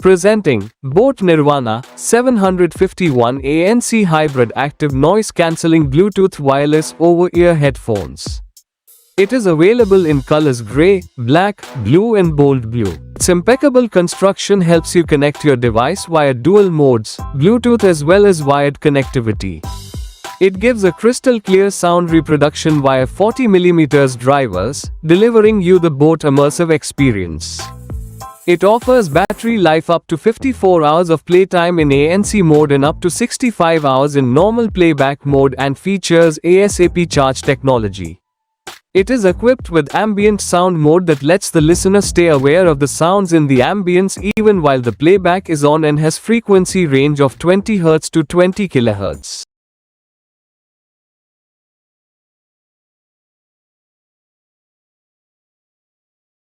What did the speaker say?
Presenting boAt Nirvana 751 ANC Hybrid Active Noise Cancelling Bluetooth Wireless Over-Ear Headphones. It is available in colors gray, black, blue and bold blue. Its impeccable construction helps you connect your device via dual modes, Bluetooth as well as wired connectivity. It gives a crystal clear sound reproduction via 40mm drivers, delivering you the boAt immersive experience. It offers battery life up to 54 hours of playtime in ANC mode and up to 65 hours in normal playback mode and features ASAP charge technology. It is equipped with Ambient Sound Mode that lets the listener stay aware of the sounds in the ambience even while the playback is on and has frequency range of 20 Hz to 20 kHz.